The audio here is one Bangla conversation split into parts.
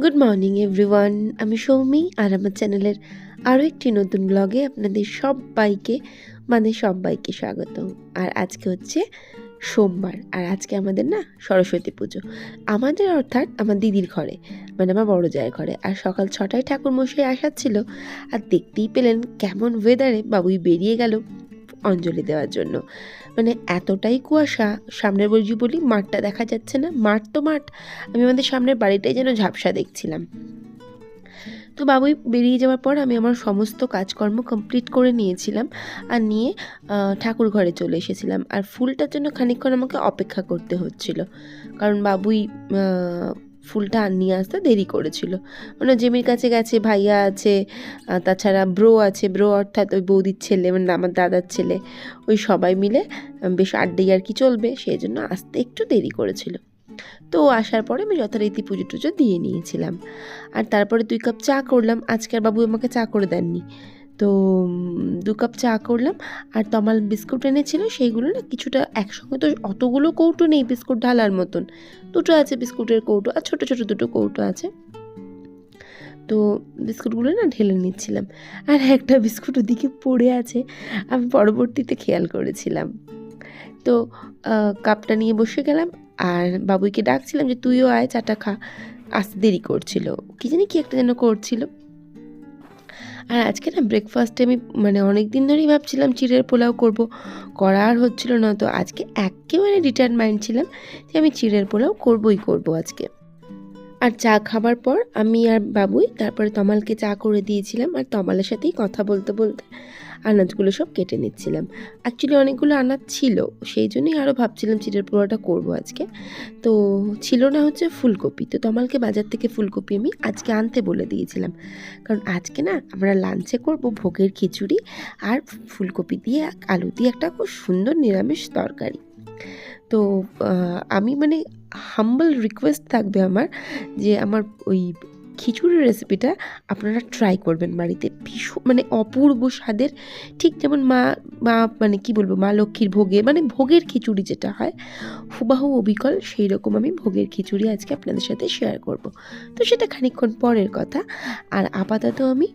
গুড মর্নিং এভরিওয়ান, আমি সৌমি আর আমার চ্যানেলের আরও একটি নতুন ব্লগে আপনাদের সবাইকে স্বাগত। আর আজকে হচ্ছে সোমবার, আর আজকে আমাদের না সরস্বতী পুজো, আমাদের অর্থাৎ আমার দিদির ঘরে, মানে আমার বড় জায়ের ঘরে। আর সকাল 6টায় ঠাকুরমশাই আসার ছিল, আর দেখতেই পেলেন কেমন ওয়েদারে বাবুই বেরিয়ে গেল অঞ্জলি দেওয়ার জন্য। মানে এতটাই কুয়াশা, সামনের বলি মাঠটা দেখা যাচ্ছে না। মাঠ তো মাঠ, আমি আমাদের সামনের বাড়িটাই যেন ঝাপসা দেখছিলাম। তো বাবুই বেরিয়ে যাওয়ার পর আমি আমার সমস্ত কাজকর্ম কমপ্লিট করে নিয়েছিলাম, আর নিয়ে ঠাকুর ঘরে চলে এসেছিলাম। আর ফুলটার জন্য খানিকক্ষণ আমাকে অপেক্ষা করতে হচ্ছিল, কারণ বাবুই ফুলটা নিয়ে আসতে দেরি করেছিল। মানে জেমির কাছে গেছে, ভাইয়া আছে, তাছাড়া ব্রো আছে, ব্রো অর্থাৎ ওই বৌদির ছেলে, মানে আমার দাদার ছেলে, ওই সবাই মিলে বেশ আড্ডাই আর কি চলবে, সেই জন্য আসতে একটু দেরি করেছিল। তো আসার পরে আমি যথারীতি পুজো টুজো দিয়ে নিয়েছিলাম। আর তারপরে 2 কাপ চা করলাম। আজকে আর বাবু আমাকে চা করে দেননি, তো 2 কাপ চা করলাম। আর তমাল বিস্কুট এনেছিল, সেইগুলো না কিছুটা একসঙ্গে, তো অতগুলো কৌটো নেই বিস্কুট ঢালার মতন, দুটো আছে বিস্কুটের কৌটো, আর ছোটো ছোটো দুটো কৌটো আছে। তো বিস্কুটগুলো না ঢেলে নিচ্ছিলাম, আর একটা বিস্কুট ওদিকে পড়ে আছে, আমি পরবর্তীতে খেয়াল করেছিলাম। তো কাপটা নিয়ে বসে গেলাম, আর বাবুইকে ডাকছিলাম যে তুইও আয়, চাটা খা। আসতে দেরি করছিল, কি জানি কি একটা যেন করছিল। আর আজকে না ব্রেকফাস্টে আমি মানে অনেক দিন ধরেই ভাবছিলাম চিড়ের পোলাও করব, করা আর হচ্ছিল না। তো আজকে একেবারে ডিটারমাইন্ড ছিলাম যে আমি চিড়ের পোলাও করবই আজকে। আর চা খাবার পর আমি আর বাবুই তারপরে তমালকে চা করে দিয়েছিলাম, আর তমালের সাথেই কথা বলতে বলতে আনাজগুলো সব কেটে নিচ্ছিলাম। অ্যাকচুয়ালি অনেকগুলো আনাজ ছিল, সেই জন্যই আরও ভাবছিলাম চিড়ের পোলাওটা করবো আজকে। তো ছিল না হচ্ছে ফুলকপি, তো তমালকে বাজার থেকে ফুলকপি আমি আজকে আনতে বলে দিয়েছিলাম, কারণ আজকে না আমরা লাঞ্চে করব ভোগের খিচুড়ি আর ফুলকপি দিয়ে আলু দিয়ে একটা খুব সুন্দর নিরামিষ তরকারি। তো আমি মানে হাম্বল রিকোয়েস্ট থাকবে আমার, যে আমার ওই খিচুড়ির রেসিপিটা আপনারা ট্রাই করবেন বাড়িতে, ভীষণ মানে অপূর্ব স্বাদের। ঠিক যেমন মা মা মানে কি বলবো, মা লক্ষ্মীর ভোগে মানে ভোগের খিচুড়ি যেটা হয় হুবাহু অবিকল, সেই রকম আমি ভোগের খিচুড়ি আজকে আপনাদের সাথে শেয়ার করব। তো সেটা খানিকক্ষণ পরের কথা। আর আপাতত আমি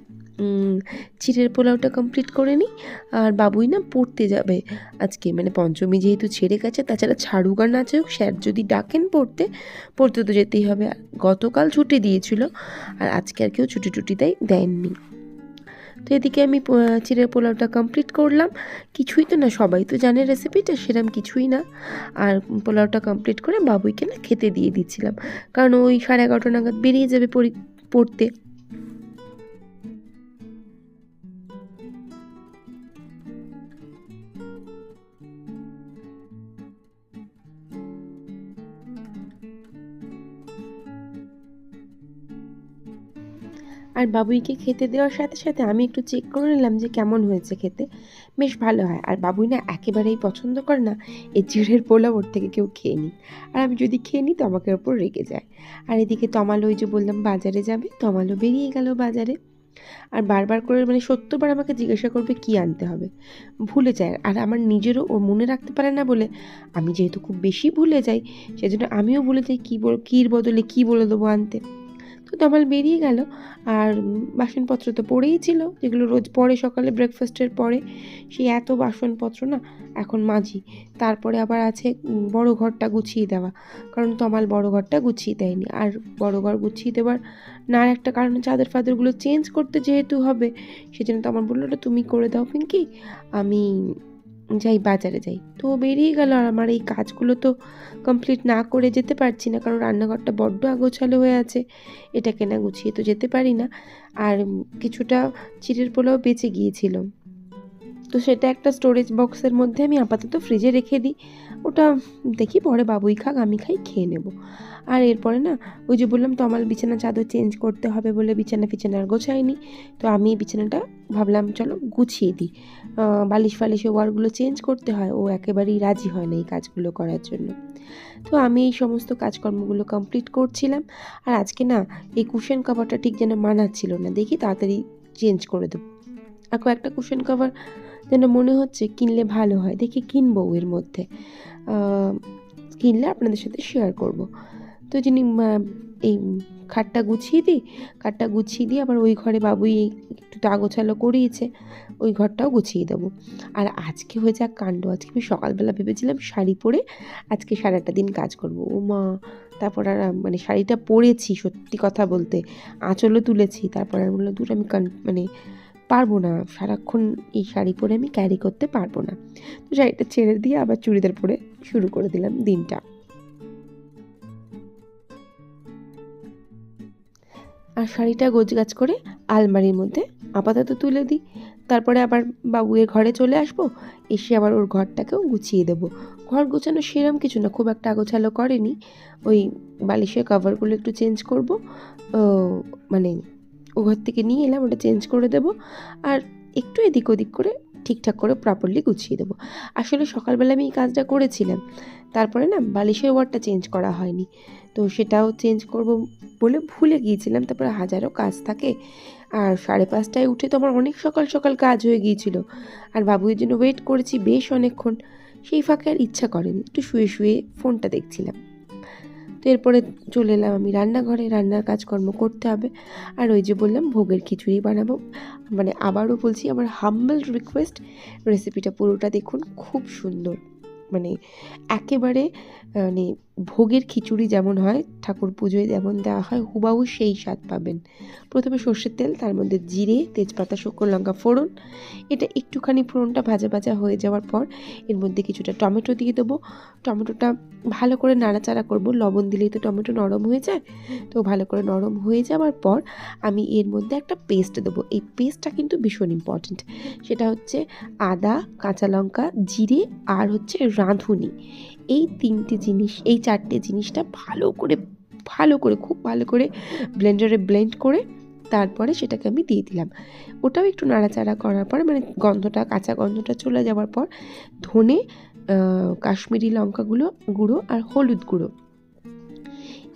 চিড়ের পোলাওটা কমপ্লিট করে নিই। আর বাবুই না পড়তে যাবে আজকে, মানে পঞ্চমী যেহেতু ছেড়ে গেছে, তাছাড়া ছাড়ুক আর না ছাড়ুক, স্যার যদি ডাকেন পড়তে তো যেতেই হবে। গতকাল ছুটি দিয়েছিল, আর আজকে আর কেউ ছুটি দেননি। তো এদিকে আমি চিড়ের পোলাওটা কমপ্লিট করলাম। কিছুই তো না, সবাই তো জানে রেসিপিটা, সেরকম কিছুই না। আর পোলাওটা কমপ্লিট করে বাবুইকে না খেতে দিয়ে দিচ্ছিলাম, কারণ ওই 11:30 নাগাদ বেরিয়ে যাবে পড়তে। আর বাবুইকে খেতে দেওয়ার সাথে সাথে আমি একটু চেক করে নিলাম যে কেমন হয়েছে খেতে। বেশ ভালো হয়। আর বাবুই না একেবারেই পছন্দ করে না এই চিড়ের পোলাও ওর থেকে কেউ খেয়ে নিই, আর আমি যদি খেয়ে নিই তো আমাকে ওপর রেগে যায়। আর এদিকে তমালো, ওই যে বললাম বাজারে যাবে, তমালো বেরিয়ে গেল বাজারে। আর বারবার করে মানে 70বার আমাকে জিজ্ঞাসা করবে কি আনতে হবে, ভুলে যায়। আর আমার নিজেরও ও মনে রাখতে পারে না বলে, আমি যেহেতু খুব বেশি ভুলে যাই, সেজন্য আমিও ভুলে যাই কীর বদলে কী বলে দেবো আনতে। তো তমাল বেরিয়ে গেল। আর বাসনপত্র তো পড়েই ছিল, যেগুলো রোজ পরে সকালে ব্রেকফাস্টের পরে, সেই এত বাসনপত্র না এখন মাজি। তারপরে আবার আছে বড় ঘরটা গুছিয়ে দেওয়া, কারণ তমাল বড় ঘরটা গুছিয়ে দেয়নি। আর বড় ঘর গুছিয়ে দেওয়ার না আর একটা কারণ, চাদর ফাদরগুলো চেঞ্জ করতে যেহেতু হবে, সেজন্য তমাল বললো ওটা তুমি করে দাও পিঙ্কি, আমি বাজারে যাই। তো বেরিয়ে গেল, আর আমার এই কাজগুলো তো কমপ্লিট না করে যেতে পারছি না, কারণ রান্নাঘরটা বড্ড আগোছালো হয়ে আছে, এটাকে না গুছিয়ে তো যেতে পারি না। আর কিছুটা চিড়ের পোলাও বেঁচে গিয়েছিল, তো সেটা একটা স্টোরেজ বক্সের মধ্যে আমি আপাতত ফ্রিজে রেখে দিই। ওটা দেখি পরে বাবুই খাক, আমি খাই, খেয়ে নেব। আর এরপরে না ওই যে বললাম তমাল বিছানা চাদর চেঞ্জ করতে হবে বলে বিছানা আর গোছাইনি। তো আমি বিছানাটা ভাবলাম চলো গুছিয়ে দিই, বালিশ ফালিশে ওয়ারগুলো চেঞ্জ করতে হয়, ও একেবারেই রাজি হয় না এই কাজগুলো করার জন্য। তো আমি এই সমস্ত কাজকর্মগুলো কমপ্লিট করছিলাম। আর আজকে না এই কুশন কভারটা ঠিক যেন মানাচ্ছিল না, দেখি তাড়াতাড়ি চেঞ্জ করে দেবো। আর কয়েকটা কুশন কভার যেন মনে হচ্ছে কিনলে ভালো হয়, দেখি কিনবো এর মধ্যে, কিনলে আপনাদের সাথে শেয়ার করব। তো যিনি এই খাটটা গুছিয়ে দিই, খাটটা গুছিয়ে দিয়ে আবার ওই ঘরে বাবুই একটু গোছালো করিয়েছে, ওই ঘরটাও গুছিয়ে দেবো। আর আজকে হয়ে যাক কাণ্ড, আজকে আমি সকালবেলা ভেবেছিলাম শাড়ি পরে আজকে সারাটা দিন কাজ করব। ও মা, তারপর আর মানে শাড়িটা পরেছি, সত্যি কথা বলতে আঁচলও তুলেছি, তারপর আর বললো দূর আমি মানে পারবো না, সারাক্ষণ এই শাড়ি পরে আমি ক্যারি করতে পারবো না। তো শাড়িটা ছেড়ে দিয়ে আবার চুড়িদার পরে শুরু করে দিলাম দিনটা। আর শাড়িটা গোছগাছ করে আলমারির মধ্যে আপাতত তুলে দিই, তারপরে আবার বাবুয়ের ঘরে চলে আসবো, এসে আবার ওর ঘরটাকেও গুছিয়ে দেবো। ঘর গোছানো সেরম কিছু না, খুব একটা আগোছালো করেনি, ওই বালিশের কভারগুলো একটু চেঞ্জ করব, মানে ও ঘর থেকে নিয়ে এলাম, ওটা চেঞ্জ করে দেবো, আর একটু এদিক ওদিক করে ঠিকঠাক করে প্রপারলি গুছিয়ে দেবো। আসলে সকালবেলা আমি এই কাজটা করেছিলাম, তারপরে না বালিশের ওয়ারটা চেঞ্জ করা হয়নি, তো সেটাও চেঞ্জ করব বলে ভুলে গিয়েছিলাম। তারপরে হাজারো কাজ থাকে, আর 5:30টায় উঠে তো আমার অনেক সকাল সকাল কাজ হয়ে গিয়েছিল, আর বাবুর জন্য ওয়েট করেছি বেশ অনেকক্ষণ, সেই ফাঁকে আর ইচ্ছা করেনি, একটু শুয়ে শুয়ে ফোনটা দেখছিলাম। তো এরপরে চলে এলাম আমি রান্নাঘরে, রান্নার কাজকর্ম করতে হবে। আর ওই যে বললাম ভোগের খিচুড়ি বানাবো, মানে আবারও বলছি আমার হাম্বল রিকোয়েস্ট, রেসিপিটা পুরোটা দেখুন, খুব সুন্দর, মানে একেবারে মানে ভোগের খিচুড়ি যেমন হয়, ঠাকুর পুজোয় যেমন দেওয়া হয় হুবাহু সেই স্বাদ পাবেন। প্রথমে সর্ষের তেল, তার মধ্যে জিরে, তেজপাতা, শুকনো লঙ্কা ফোড়ন, এটা একটুখানি ফোড়নটা ভাজা ভাজা হয়ে যাওয়ার পর এর মধ্যে কিছুটা টমেটো দিয়ে দেবো। টমেটোটা ভালো করে নাড়াচাড়া করব, লবণ দিলেই তো টমেটো নরম হয়ে যায়, তো ভালো করে নরম হয়ে যাওয়ার পর আমি এর মধ্যে একটা পেস্ট দেবো। এই পেস্টটা কিন্তু ভীষণ ইম্পর্ট্যান্ট, সেটা হচ্ছে আদা, কাঁচা লঙ্কা, জিরে আর হচ্ছে রাঁধুনি, এই 3টে জিনিস, এই 4টে জিনিসটা ভালো করে খুব ভালো করে ব্লেন্ডারে ব্লেন্ড করে তারপরে সেটাকে আমি দিয়ে দিলাম। ওটাও একটু নাড়াচাড়া করার পরে, মানে গন্ধটা, কাঁচা গন্ধটা চলে যাওয়ার পর ধনে, কাশ্মীরি গুঁড়ো আর হলুদ গুঁড়ো,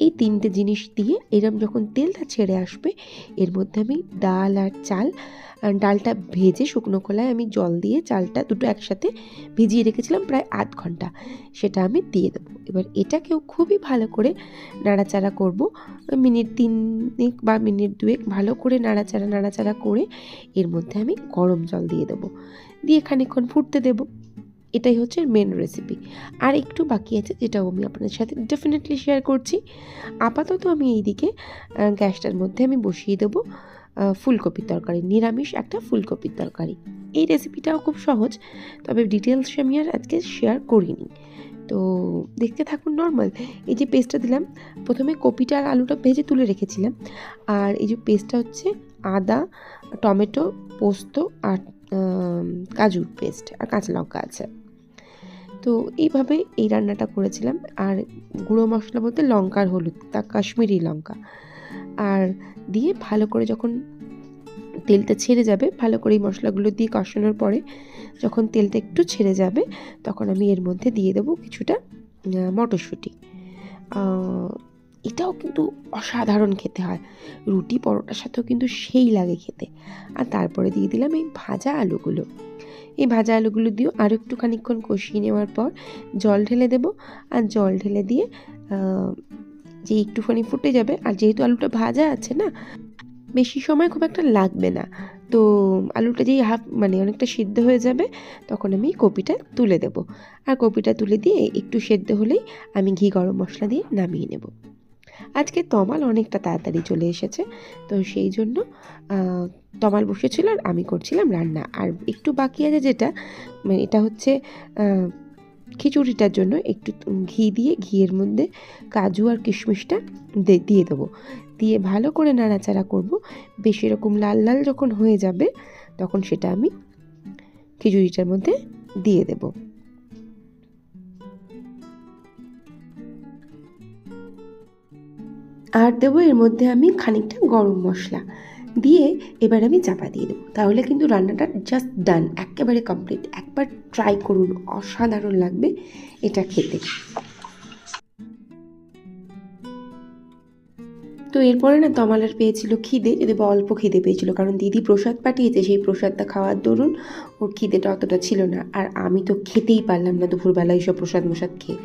এই 3টে জিনিস দিয়ে এরম যখন তেলটা ছেড়ে আসবে, এর মধ্যে আমি ডাল আর চাল, ডালটা ভেজে শুকনো খোলায় আমি জল দিয়ে চালটা দুটো একসাথে ভিজিয়ে রেখেছিলাম প্রায় আধ ঘন্টা, সেটা আমি দিয়ে দেবো। এবার এটাকেও খুবই ভালো নাড়াচাড়া করব, মিনিট 3 বা মিনিট 2 ভালো করে নাড়াচাড়া করে এর মধ্যে আমি গরম জল দিয়ে দেবো, দিয়ে খানিকক্ষণ ফুটতে দেবো। এটাই হচ্ছে মেন রেসিপি। আর একটু বাকি আছে, যেটাও আমি আপনাদের সাথে ডেফিনেটলি শেয়ার করছি। আপাতত আমি এইদিকে গ্যাসটার মধ্যে আমি বসিয়ে দেবো ফুলকপির তরকারি, নিরামিষ একটা ফুলকপির তরকারি। এই রেসিপিটাও খুব সহজ, তবে ডিটেলস আমি আর আজকে শেয়ার করিনি, তো দেখতে থাকুন। নর্মাল এই যে পেস্টটা দিলাম, প্রথমে কপিটা আর আলুটা ভেজে তুলে রেখেছিলাম, আর এই যে পেস্টটা হচ্ছে আদা, টমেটো, পোস্ত আর কাজুর পেস্ট আর কাঁচা লঙ্কা আছে। তো এইভাবে এই রান্নাটা করেছিলাম। আর গুঁড়ো মশলা বলতে লঙ্কা আর হলুদ, তা কাশ্মীরি লঙ্কা, আর দিয়ে ভালো করে যখন তেলটা ছেড়ে যাবে, ভালো করে এই মশলাগুলো দিয়ে কষানোর পরে যখন তেলটা একটু ছেড়ে যাবে, তখন আমি এর মধ্যে দিয়ে দেবো কিছুটা মটরশুঁটি। এটাও কিন্তু অসাধারণ খেতে হয়, রুটি পরোটার সাথেও কিন্তু সেই লাগে খেতে। আর তারপরে দিয়ে দিলাম এই ভাজা আলুগুলো, এই ভাজা আলুগুলো দিয়েও আরও একটু খানিকক্ষণ কষিয়ে নেওয়ার পর জল ঢেলে দেবো। আর জল ঢেলে দিয়ে যে একটুখানি ফুটে যাবে, আর যেহেতু আলুটা ভাজা আছে না, বেশি সময় খুব একটা লাগবে না, তো আলুটা যেই মানে অনেকটা সিদ্ধ হয়ে যাবে, তখন আমি কপিটা তুলে দেব। আর কপিটা তুলে দিয়ে একটু সেদ্ধ হলেই আমি ঘি গরম মশলা দিয়ে নামিয়ে নেব। আজকে তমাল অনেকটা তাড়াতাড়ি চলে এসেছে, তো সেই জন্য তমাল বসেছিল আর আমি করছিলাম রান্না। আর একটু বাকি আছে, যেটা মানে এটা হচ্ছে খিচুড়িটার জন্য একটু ঘিয়ের মধ্যে কাজু আর কিশমিশটা দিয়ে দেবো, দিয়ে ভালো করে নাড়াচাড়া করব। বেশ এরকম লাল লাল যখন হয়ে যাবে, তখন সেটা আমি খিচুড়িটার মধ্যে দিয়ে দেব। আর দেবো এর মধ্যে আমি খানিকটা গরম মশলা দিয়ে, এবার আমি চাপা দিয়ে দেবো, তাহলে কিন্তু রান্নাটা জাস্ট ডান, একেবারে কমপ্লিট। একবার ট্রাই করুন, অসাধারণ লাগবে এটা খেতে। তো এরপরে না তমালের পেয়েছিল খিদে, যদি বা অল্প খিদে পেয়েছিল, কারণ দিদি প্রসাদ পাঠিয়েছে, সেই প্রসাদটা খাওয়ার দরুন ওর খিদেটা অতটা ছিল না। আর আমি তো খেতেই পারলাম না দুপুরবেলা এইসব প্রসাদ খেয়ে,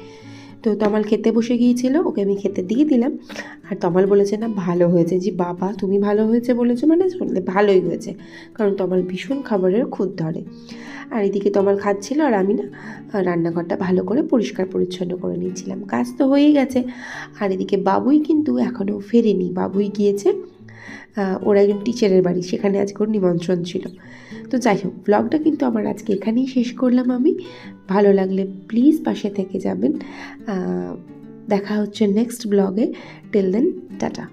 তো তমাল খেতে বসে গিয়েছিল, ওকে আমি খেতে দিয়ে দিলাম। আর তমাল বলেছে না ভালো হয়েছে। যে বাবা তুমি ভালো হয়েছে বলেছো মানে শুনলে ভালোই হয়েছে, কারণ তমাল ভীষণ খাবারের খুঁত ধরে। আর এদিকে তমাল খাচ্ছিল আর আমি না রান্নাঘরটা ভালো করে পরিষ্কার পরিচ্ছন্ন করে নিচ্ছিলাম। কাজ তো হয়েই গেছে। আর এদিকে বাবুই কিন্তু এখনও ফেরেনি, বাবুই গিয়েছে ওর একজন টিচারের বাড়ি, সেখানে আজকে ওর নিমন্ত্রণ ছিল। তো যাই হোক, ব্লগটা কিন্তু আমার আজকে এখানেই শেষ করলাম আমি। ভালো লাগলে প্লিজ পাশে থেকে যাবেন। দেখা হচ্ছে নেক্সট ব্লগে। Till then tata.